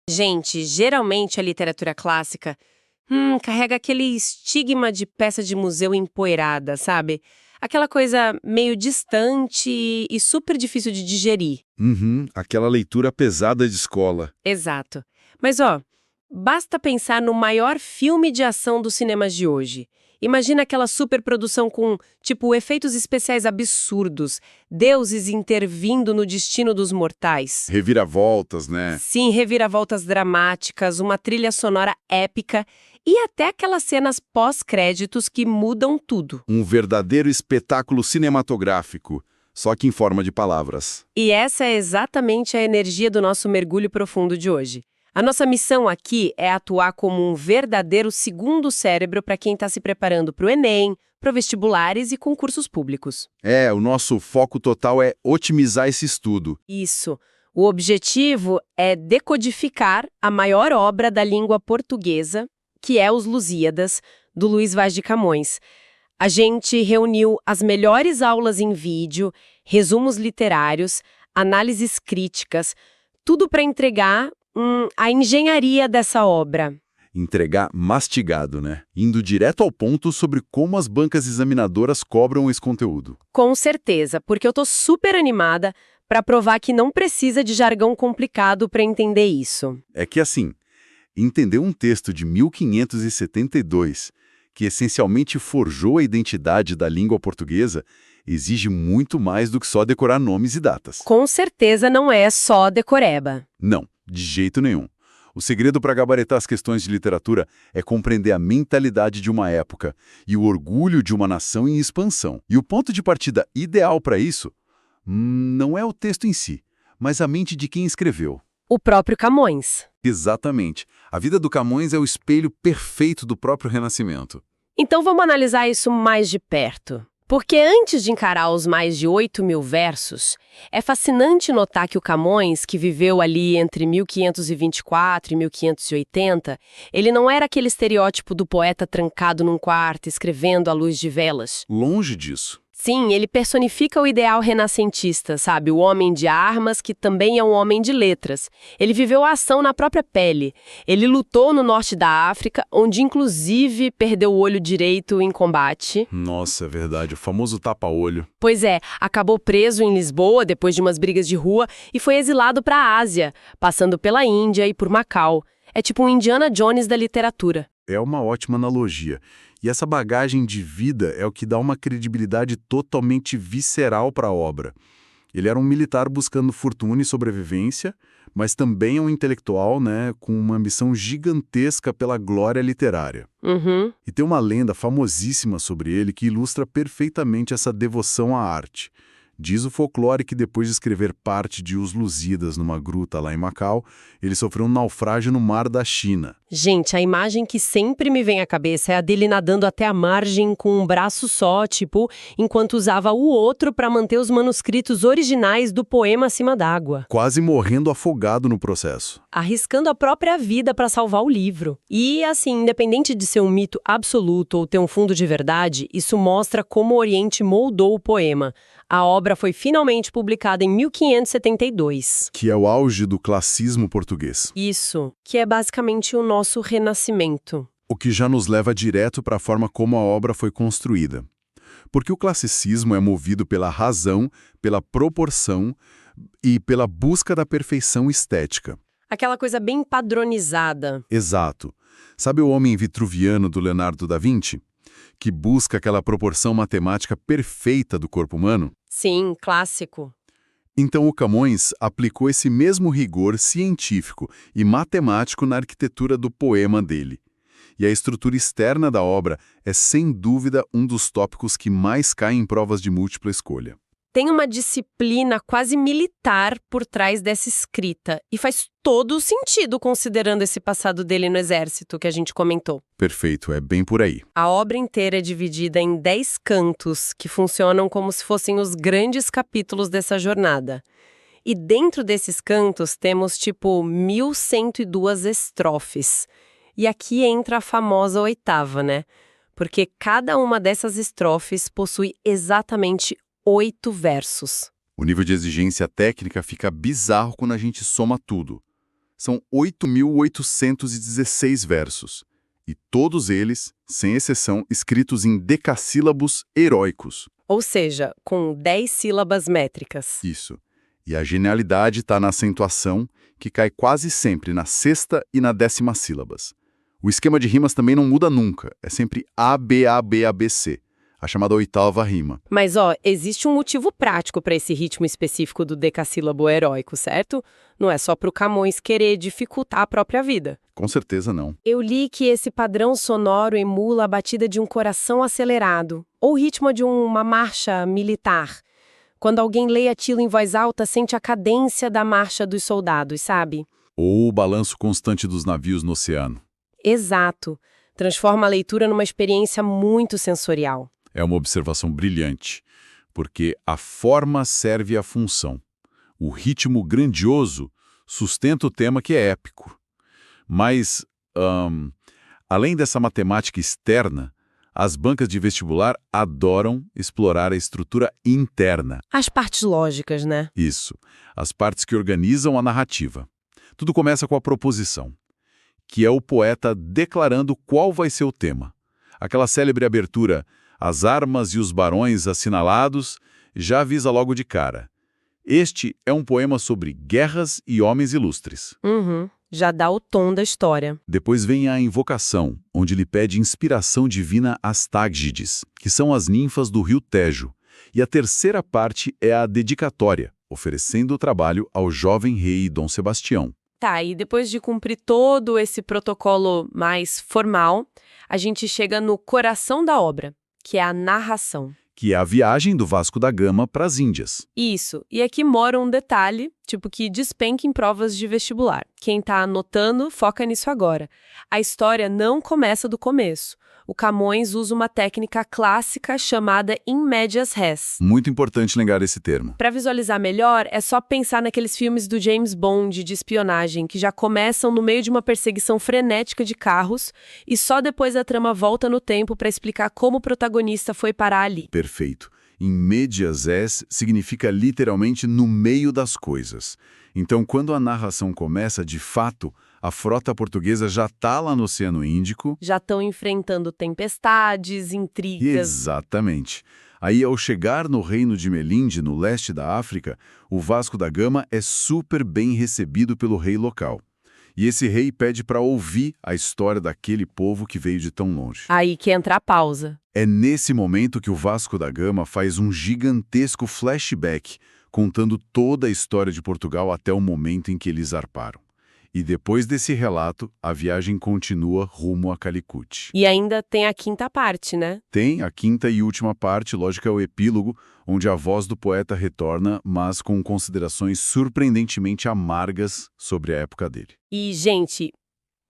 Gente, geralmente a literatura clássica carrega aquele estigma de peça de museu empoeirada, sabe? Aquela coisa meio distante e super difícil de digerir. Uhum, aquela leitura pesada de escola. Exato. Mas ó, basta pensar no maior filme de ação dos cinemas de hoje. Imagina aquela superprodução com, tipo, efeitos especiais absurdos, deuses intervindo no destino dos mortais. Reviravoltas, né? Sim, reviravoltas dramáticas, uma trilha sonora épica e até aquelas cenas pós-créditos que mudam tudo. Um verdadeiro espetáculo cinematográfico, só que em forma de palavras. E essa é exatamente a energia do nosso mergulho profundo de hoje. A nossa missão aqui é atuar como um verdadeiro segundo cérebro para quem está se preparando para o Enem, para vestibulares e concursos públicos. O nosso foco total é otimizar esse estudo. Isso. O objetivo é decodificar a maior obra da língua portuguesa, que é Os Lusíadas, do Luís Vaz de Camões. A gente reuniu as melhores aulas em vídeo, resumos literários, análises críticas, tudo para entregar a engenharia dessa obra. Entregar mastigado, né? Indo direto ao ponto sobre como as bancas examinadoras cobram esse conteúdo. Com certeza, porque eu tô super animada para provar que não precisa de jargão complicado para entender isso. É que assim, entender um texto de 1572, que essencialmente forjou a identidade da língua portuguesa, exige muito mais do que só decorar nomes e datas. Com certeza não é só decoreba. Não, de jeito nenhum. O segredo para gabaritar as questões de literatura é compreender a mentalidade de uma época e o orgulho de uma nação em expansão. E o ponto de partida ideal para isso não é o texto em si, mas a mente de quem escreveu. O próprio Camões. Exatamente. A vida do Camões é o espelho perfeito do próprio Renascimento. Então vamos analisar isso mais de perto. Porque antes de encarar os mais de 8.000 versos, é fascinante notar que o Camões, que viveu ali entre 1524 e 1580, ele não era aquele estereótipo do poeta trancado num quarto escrevendo à luz de velas. Longe disso. Sim, ele personifica o ideal renascentista, sabe? O homem de armas, que também é um homem de letras. Ele viveu a ação na própria pele. Ele lutou no norte da África, onde inclusive perdeu o olho direito em combate. Nossa, é verdade, o famoso tapa-olho. Pois é, acabou preso em Lisboa depois de umas brigas de rua e foi exilado para a Ásia, passando pela Índia e por Macau. É tipo um Indiana Jones da literatura. É uma ótima analogia. E essa bagagem de vida é o que dá uma credibilidade totalmente visceral para a obra. Ele era um militar buscando fortuna e sobrevivência, mas também é um intelectual, né, com uma ambição gigantesca pela glória literária. Uhum. E tem uma lenda famosíssima sobre ele que ilustra perfeitamente essa devoção à arte. Diz o folclore que depois de escrever parte de Os Lusíadas numa gruta lá em Macau, ele sofreu um naufrágio no mar da China. Gente, a imagem que sempre me vem à cabeça é a dele nadando até a margem com um braço só, tipo, enquanto usava o outro para manter os manuscritos originais do poema acima d'água. Quase morrendo afogado no processo. Arriscando a própria vida para salvar o livro. E, assim, independente de ser um mito absoluto ou ter um fundo de verdade, isso mostra como o Oriente moldou o poema. A obra foi finalmente publicada em 1572. Que é o auge do classicismo português. Isso, que é basicamente o nosso renascimento. O que já nos leva direto para a forma como a obra foi construída. Porque o classicismo é movido pela razão, pela proporção e pela busca da perfeição estética. Aquela coisa bem padronizada. Exato. Sabe o Homem Vitruviano do Leonardo da Vinci? Que busca aquela proporção matemática perfeita do corpo humano? Sim, clássico. Então o Camões aplicou esse mesmo rigor científico e matemático na arquitetura do poema dele. E a estrutura externa da obra é, sem dúvida, um dos tópicos que mais cai em provas de múltipla escolha. Tem uma disciplina quase militar por trás dessa escrita, e faz todo sentido considerando esse passado dele no exército que a gente comentou. Perfeito, é bem por aí. A obra inteira é dividida em 10 cantos, que funcionam como se fossem os grandes capítulos dessa jornada. E dentro desses cantos temos tipo 1.102 estrofes. E aqui entra a famosa oitava, né? Porque cada uma dessas estrofes possui exatamente 8 versos. O nível de exigência técnica fica bizarro quando a gente soma tudo. São 8.816 versos. E todos eles, sem exceção, escritos em decassílabos heróicos. Ou seja, com 10 sílabas métricas. Isso. E a genialidade está na acentuação, que cai quase sempre na sexta e na 10ª sílabas. O esquema de rimas também não muda nunca, é sempre A, B, A, B, A, B, C, a chamada 8ª rima. Mas, existe um motivo prático para esse ritmo específico do decassílabo heróico, certo? Não é só para o Camões querer dificultar a própria vida. Com certeza não. Eu li que esse padrão sonoro emula a batida de um coração acelerado, ou o ritmo de uma marcha militar. Quando alguém lê aquilo em voz alta, sente a cadência da marcha dos soldados, sabe? Ou o balanço constante dos navios no oceano. Exato. Transforma a leitura numa experiência muito sensorial. É uma observação brilhante, porque a forma serve à função. O ritmo grandioso sustenta o tema que é épico. Mas, além dessa matemática externa, as bancas de vestibular adoram explorar a estrutura interna. As partes lógicas, né? Isso, as partes que organizam a narrativa. Tudo começa com a proposição, que é o poeta declarando qual vai ser o tema. Aquela célebre abertura, as armas e os barões assinalados, já avisa logo de cara. Este é um poema sobre guerras e homens ilustres. Já dá o tom da história. Depois vem a invocação, onde ele pede inspiração divina às Tágides, que são as ninfas do rio Tejo. E a terceira parte é a dedicatória, oferecendo o trabalho ao jovem rei Dom Sebastião. Tá, e depois de cumprir todo esse protocolo mais formal, a gente chega no coração da obra, que é a narração. Que é a viagem do Vasco da Gama para as Índias. Isso. E aqui mora um detalhe, que despenca em provas de vestibular. Quem tá anotando, foca nisso agora. A história não começa do começo. O Camões usa uma técnica clássica chamada in medias res. Muito importante lembrar esse termo. Para visualizar melhor, é só pensar naqueles filmes do James Bond de espionagem, que já começam no meio de uma perseguição frenética de carros e só depois a trama volta no tempo para explicar como o protagonista foi parar ali. Perfeito. In medias res significa literalmente no meio das coisas. Então, quando a narração começa, de fato, a frota portuguesa já está lá no Oceano Índico. Já estão enfrentando tempestades, intrigas. Exatamente. Aí, ao chegar no reino de Melinde, no leste da África, o Vasco da Gama é super bem recebido pelo rei local. E esse rei pede para ouvir a história daquele povo que veio de tão longe. Aí que entra a pausa. É nesse momento que o Vasco da Gama faz um gigantesco flashback, contando toda a história de Portugal até o momento em que eles zarparam. E depois desse relato, a viagem continua rumo a Calicut. E ainda tem a quinta parte, né? Tem a quinta e última parte, lógico, é o epílogo, onde a voz do poeta retorna, mas com considerações surpreendentemente amargas sobre a época dele. E, gente,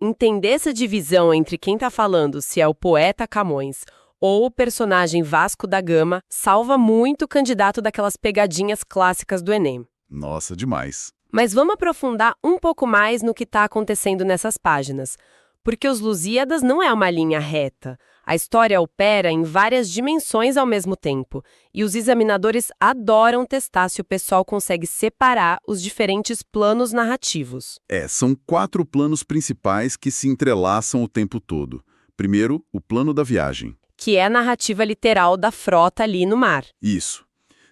entender essa divisão entre quem tá falando, se é o poeta Camões ou o personagem Vasco da Gama, salva muito o candidato daquelas pegadinhas clássicas do Enem. Nossa, demais. Mas vamos aprofundar um pouco mais no que está acontecendo nessas páginas, porque os Lusíadas não é uma linha reta. A história opera em várias dimensões ao mesmo tempo, e os examinadores adoram testar se o pessoal consegue separar os diferentes planos narrativos. São 4 planos principais que se entrelaçam o tempo todo. Primeiro, o plano da viagem. Que é a narrativa literal da frota ali no mar. Isso.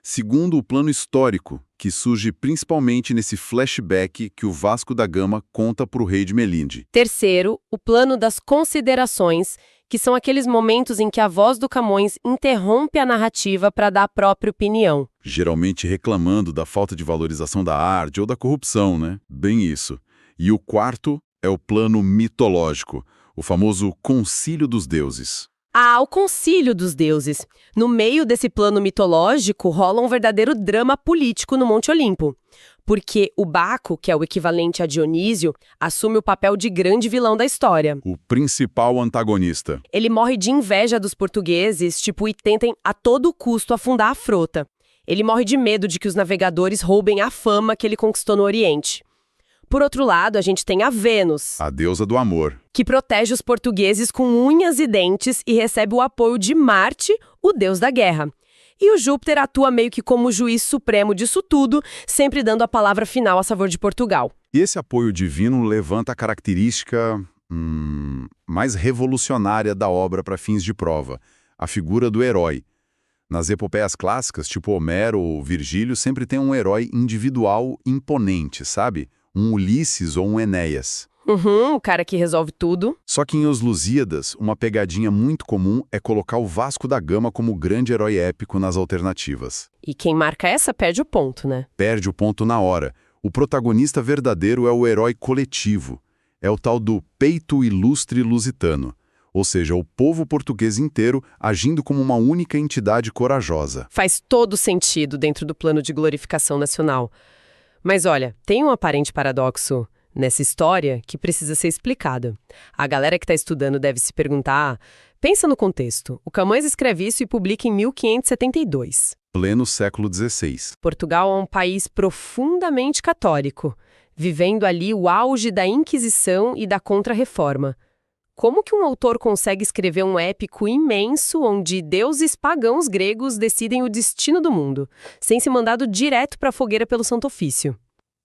Segundo, o plano histórico, que surge principalmente nesse flashback que o Vasco da Gama conta para o rei de Melinde. Terceiro, o plano das considerações, que são aqueles momentos em que a voz do Camões interrompe a narrativa para dar a própria opinião. Geralmente reclamando da falta de valorização da arte ou da corrupção, né? Bem isso. E o quarto é o plano mitológico, o famoso Concílio dos Deuses. O Concílio dos Deuses. No meio desse plano mitológico, rola um verdadeiro drama político no Monte Olimpo. Porque o Baco, que é o equivalente a Dionísio, assume o papel de grande vilão da história. O principal antagonista. Ele morre de inveja dos portugueses, e tentem a todo custo afundar a frota. Ele morre de medo de que os navegadores roubem a fama que ele conquistou no Oriente. Por outro lado, a gente tem a Vênus, a deusa do amor, que protege os portugueses com unhas e dentes e recebe o apoio de Marte, o deus da guerra. E o Júpiter atua meio que como o juiz supremo disso tudo, sempre dando a palavra final a favor de Portugal. E esse apoio divino levanta a característica mais revolucionária da obra para fins de prova, a figura do herói. Nas epopeias clássicas, tipo Homero ou Virgílio, sempre tem um herói individual imponente, sabe? Um Ulisses ou um Enéas. O cara que resolve tudo. Só que em Os Lusíadas, uma pegadinha muito comum é colocar o Vasco da Gama como grande herói épico nas alternativas. E quem marca essa perde o ponto, né? Perde o ponto na hora. O protagonista verdadeiro é o herói coletivo. É o tal do peito ilustre lusitano. Ou seja, o povo português inteiro agindo como uma única entidade corajosa. Faz todo sentido dentro do plano de glorificação nacional. Mas olha, tem um aparente paradoxo nessa história que precisa ser explicado. A galera que está estudando deve se perguntar, pensa no contexto. O Camões escreve isso e publica em 1572. Pleno século XVI. Portugal é um país profundamente católico, vivendo ali o auge da Inquisição e da Contra-Reforma. Como que um autor consegue escrever um épico imenso onde deuses pagãos gregos decidem o destino do mundo, sem ser mandado direto para a fogueira pelo Santo Ofício?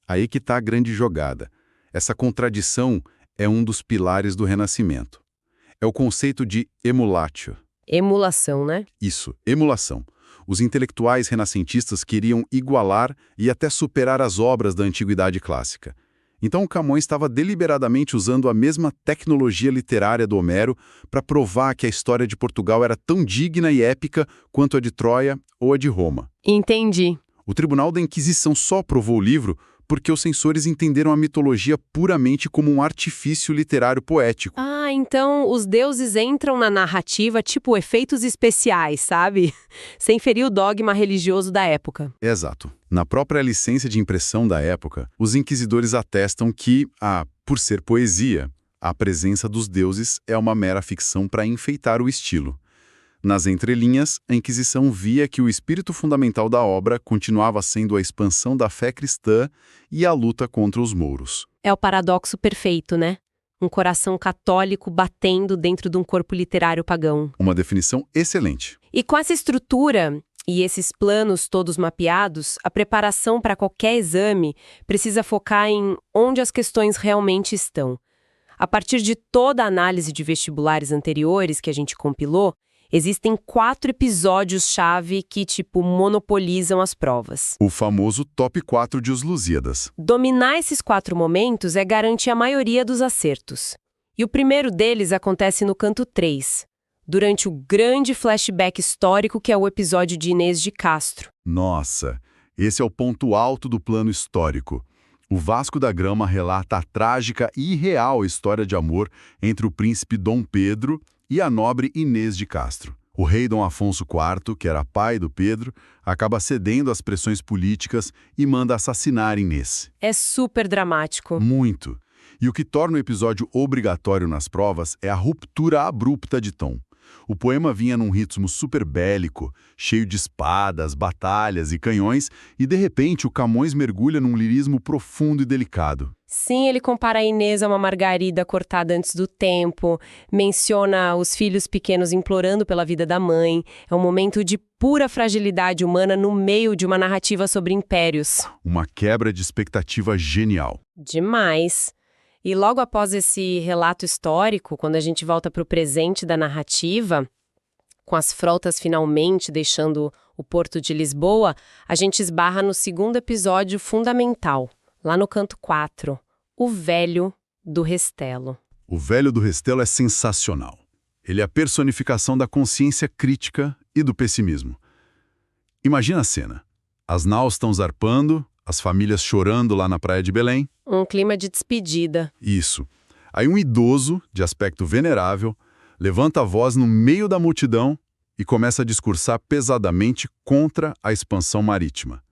Aí que está a grande jogada. Essa contradição é um dos pilares do Renascimento. É o conceito de emulatio. Emulação, né? Isso, emulação. Os intelectuais renascentistas queriam igualar e até superar as obras da Antiguidade Clássica. Então o Camões estava deliberadamente usando a mesma tecnologia literária do Homero para provar que a história de Portugal era tão digna e épica quanto a de Troia ou a de Roma. Entendi. O Tribunal da Inquisição só aprovou o livro porque os censores entenderam a mitologia puramente como um artifício literário poético. Ah, então os deuses entram na narrativa tipo efeitos especiais, sabe? Sem ferir o dogma religioso da época. Exato. Na própria licença de impressão da época, os inquisidores atestam que, por ser poesia, a presença dos deuses é uma mera ficção para enfeitar o estilo. Nas entrelinhas, a Inquisição via que o espírito fundamental da obra continuava sendo a expansão da fé cristã e a luta contra os mouros. É o paradoxo perfeito, né? Um coração católico batendo dentro de um corpo literário pagão. Uma definição excelente. E com essa estrutura e esses planos todos mapeados, a preparação para qualquer exame precisa focar em onde as questões realmente estão. A partir de toda a análise de vestibulares anteriores que a gente compilou, existem 4 episódios-chave que, monopolizam as provas. O famoso top 4 de Os Lusíadas. Dominar esses 4 momentos é garantir a maioria dos acertos. E o primeiro deles acontece no canto 3, durante o grande flashback histórico que é o episódio de Inês de Castro. Nossa, esse é o ponto alto do plano histórico. O Vasco da Gama relata a trágica e irreal história de amor entre o príncipe Dom Pedro e a nobre Inês de Castro. O rei Dom Afonso IV, que era pai do Pedro, acaba cedendo às pressões políticas e manda assassinar Inês. É super dramático. Muito. E o que torna o episódio obrigatório nas provas é a ruptura abrupta de tom. O poema vinha num ritmo super bélico, cheio de espadas, batalhas e canhões, e de repente o Camões mergulha num lirismo profundo e delicado. Sim, ele compara a Inês a uma margarida cortada antes do tempo, menciona os filhos pequenos implorando pela vida da mãe. É um momento de pura fragilidade humana no meio de uma narrativa sobre impérios. Uma quebra de expectativa genial. Demais. E logo após esse relato histórico, quando a gente volta para o presente da narrativa, com as frotas finalmente deixando o porto de Lisboa, a gente esbarra no segundo episódio fundamental, lá no canto 4, o Velho do Restelo. O Velho do Restelo é sensacional. Ele é a personificação da consciência crítica e do pessimismo. Imagina a cena. As naus estão zarpando, as famílias chorando lá na praia de Belém. Um clima de despedida. Isso. Aí um idoso, de aspecto venerável, levanta a voz no meio da multidão e começa a discursar pesadamente contra a expansão marítima.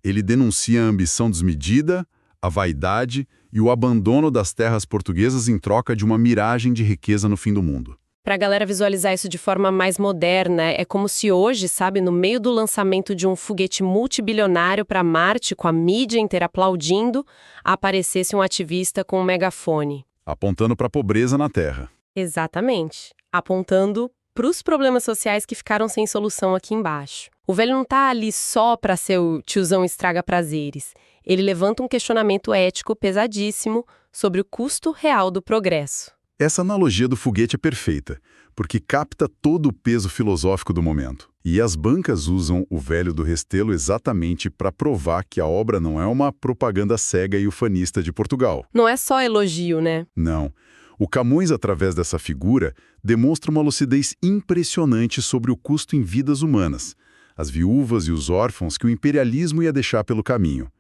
Ele denuncia a ambição desmedida, a vaidade e o abandono das terras portuguesas em troca de uma miragem de riqueza no fim do mundo. Para a galera visualizar isso de forma mais moderna, é como se hoje, sabe, no meio do lançamento de um foguete multibilionário para Marte, com a mídia inteira aplaudindo, aparecesse um ativista com um megafone. Apontando para a pobreza na Terra. Exatamente. Apontando para os problemas sociais que ficaram sem solução aqui embaixo. O velho não tá ali só para ser o tiozão estraga-prazeres. Ele levanta um questionamento ético pesadíssimo sobre o custo real do progresso. Essa analogia do foguete é perfeita, porque capta todo o peso filosófico do momento. E as bancas usam o Velho do Restelo exatamente para provar que a obra não é uma propaganda cega e ufanista de Portugal. Não é só elogio, né? Não. O Camões, através dessa figura, demonstra uma lucidez impressionante sobre o custo em vidas humanas, as viúvas e os órfãos que o imperialismo ia deixar pelo caminho.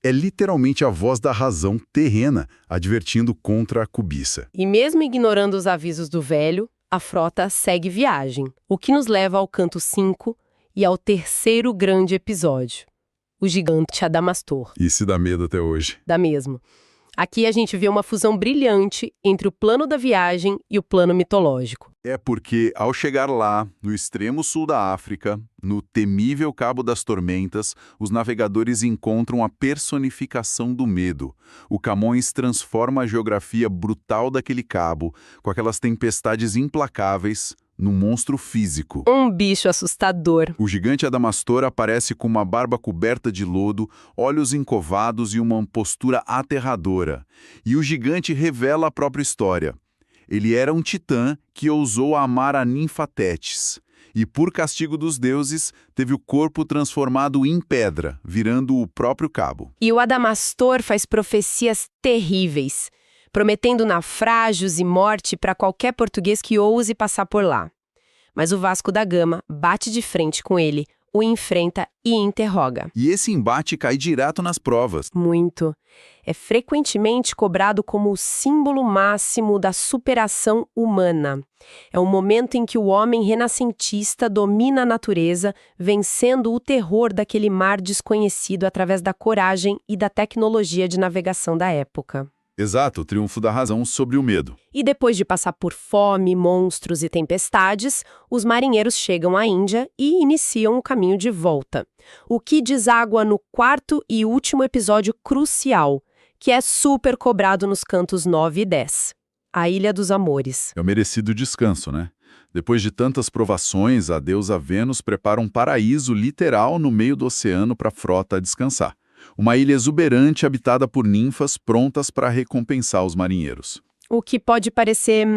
É literalmente a voz da razão terrena advertindo contra a cobiça. E mesmo ignorando os avisos do velho, a frota segue viagem, o que nos leva ao canto 5 e ao terceiro grande episódio, o gigante Adamastor. E se dá medo até hoje. Dá mesmo. Aqui a gente vê uma fusão brilhante entre o plano da viagem e o plano mitológico. É porque, ao chegar lá, no extremo sul da África, no temível Cabo das Tormentas, os navegadores encontram a personificação do medo. O Camões transforma a geografia brutal daquele cabo, com aquelas tempestades implacáveis, num monstro físico. Um bicho assustador. O gigante Adamastor aparece com uma barba coberta de lodo, olhos encovados e uma postura aterradora. E o gigante revela a própria história. Ele era um titã que ousou amar a ninfa Tétis. E, por castigo dos deuses, teve o corpo transformado em pedra, virando o próprio cabo. E o Adamastor faz profecias terríveis, prometendo naufrágios e morte para qualquer português que ouse passar por lá. Mas o Vasco da Gama bate de frente com ele, o enfrenta e interroga. E esse embate cai direto nas provas. Muito. É frequentemente cobrado como o símbolo máximo da superação humana. É o momento em que o homem renascentista domina a natureza, vencendo o terror daquele mar desconhecido através da coragem e da tecnologia de navegação da época. Exato, o triunfo da razão sobre o medo. E depois de passar por fome, monstros e tempestades, os marinheiros chegam à Índia e iniciam o caminho de volta. O que deságua no quarto e último episódio crucial, que é super cobrado nos cantos 9 e 10. A Ilha dos Amores. É o merecido descanso, né? Depois de tantas provações, a deusa Vênus prepara um paraíso literal no meio do oceano para a frota descansar. Uma ilha exuberante habitada por ninfas prontas para recompensar os marinheiros. O que pode parecer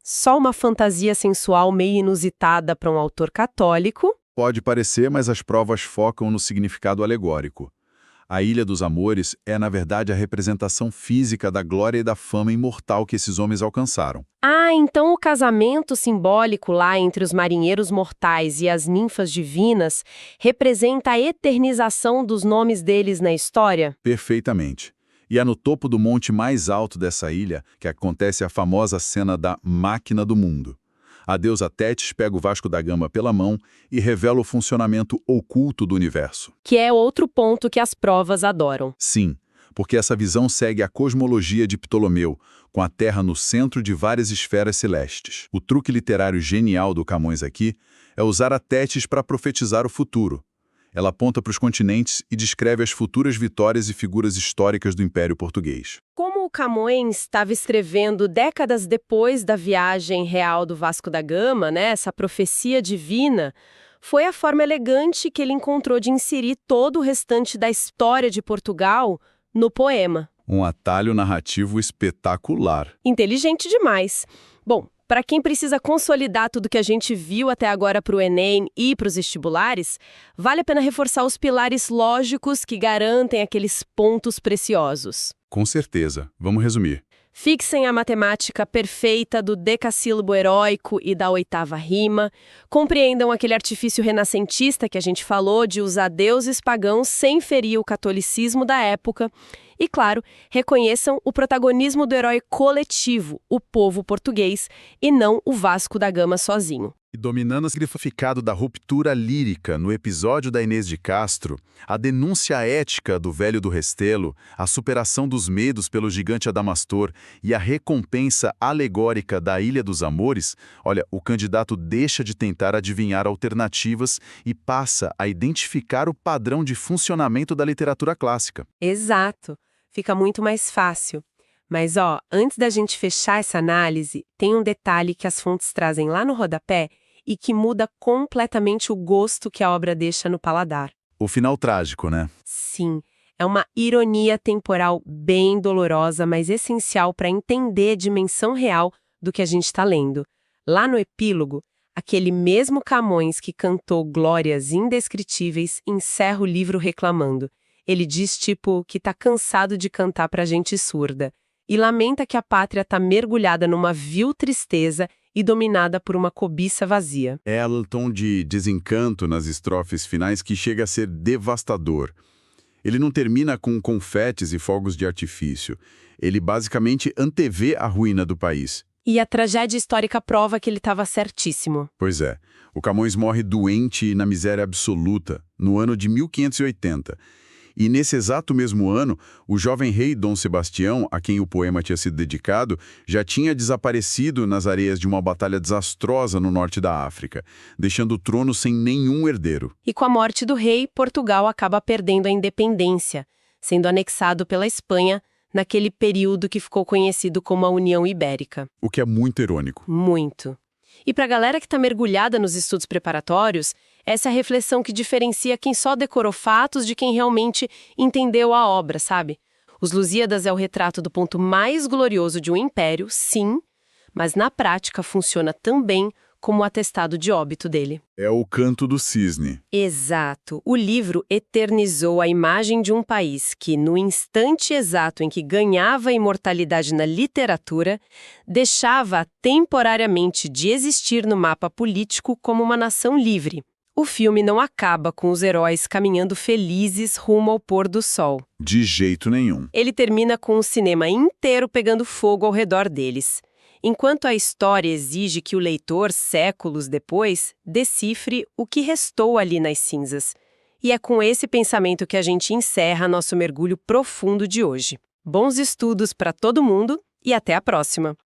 só uma fantasia sensual meio inusitada para um autor católico. Pode parecer, mas as provas focam no significado alegórico. A Ilha dos Amores é, na verdade, a representação física da glória e da fama imortal que esses homens alcançaram. Ah, então o casamento simbólico lá entre os marinheiros mortais e as ninfas divinas representa a eternização dos nomes deles na história? Perfeitamente. E é no topo do monte mais alto dessa ilha que acontece a famosa cena da Máquina do Mundo. A deusa Tétis pega o Vasco da Gama pela mão e revela o funcionamento oculto do universo. Que é outro ponto que as provas adoram. Sim, porque essa visão segue a cosmologia de Ptolomeu, com a Terra no centro de várias esferas celestes. O truque literário genial do Camões aqui é usar a Tétis para profetizar o futuro. Ela aponta para os continentes e descreve as futuras vitórias e figuras históricas do Império Português. Como o Camões estava escrevendo décadas depois da viagem real do Vasco da Gama, né, essa profecia divina, foi a forma elegante que ele encontrou de inserir todo o restante da história de Portugal no poema. Um atalho narrativo espetacular. Inteligente demais. Bom, para quem precisa consolidar tudo que a gente viu até agora para o Enem e para os vestibulares, vale a pena reforçar os pilares lógicos que garantem aqueles pontos preciosos. Com certeza. Vamos resumir. Fixem a matemática perfeita do decassílabo heróico e da oitava rima, compreendam aquele artifício renascentista que a gente falou de usar deuses pagãos sem ferir o catolicismo da época e, claro, reconheçam o protagonismo do herói coletivo, o povo português, e não o Vasco da Gama sozinho. E dominando o significado da ruptura lírica no episódio da Inês de Castro, a denúncia ética do Velho do Restelo, a superação dos medos pelo gigante Adamastor e a recompensa alegórica da Ilha dos Amores, olha, o candidato deixa de tentar adivinhar alternativas e passa a identificar o padrão de funcionamento da literatura clássica. Exato. Fica muito mais fácil. Mas, antes da gente fechar essa análise, tem um detalhe que as fontes trazem lá no rodapé e que muda completamente o gosto que a obra deixa no paladar. O final trágico, né? Sim, é uma ironia temporal bem dolorosa, mas essencial para entender a dimensão real do que a gente está lendo. Lá no epílogo, aquele mesmo Camões que cantou glórias indescritíveis encerra o livro reclamando. Ele diz, tipo, que tá cansado de cantar pra gente surda e lamenta que a pátria tá mergulhada numa vil tristeza e dominada por uma cobiça vazia. É o tom de desencanto nas estrofes finais que chega a ser devastador. Ele não termina com confetes e fogos de artifício. Ele basicamente antevê a ruína do país. E a tragédia histórica prova que ele estava certíssimo. Pois é, o Camões morre doente e na miséria absoluta, no ano de 1580. E nesse exato mesmo ano, o jovem rei Dom Sebastião, a quem o poema tinha sido dedicado, já tinha desaparecido nas areias de uma batalha desastrosa no norte da África, deixando o trono sem nenhum herdeiro. E com a morte do rei, Portugal acaba perdendo a independência, sendo anexado pela Espanha naquele período que ficou conhecido como a União Ibérica. O que é muito irônico. Muito. E para a galera que está mergulhada nos estudos preparatórios, essa é a reflexão que diferencia quem só decorou fatos de quem realmente entendeu a obra, sabe? Os Lusíadas é o retrato do ponto mais glorioso de um império, sim, mas na prática funciona também como o atestado de óbito dele. É o canto do cisne. Exato. O livro eternizou a imagem de um país que, no instante exato em que ganhava imortalidade na literatura, deixava temporariamente de existir no mapa político como uma nação livre. O filme não acaba com os heróis caminhando felizes rumo ao pôr do sol. De jeito nenhum. Ele termina com o cinema inteiro pegando fogo ao redor deles. Enquanto a história exige que o leitor, séculos depois, decifre o que restou ali nas cinzas. E é com esse pensamento que a gente encerra nosso mergulho profundo de hoje. Bons estudos para todo mundo e até a próxima!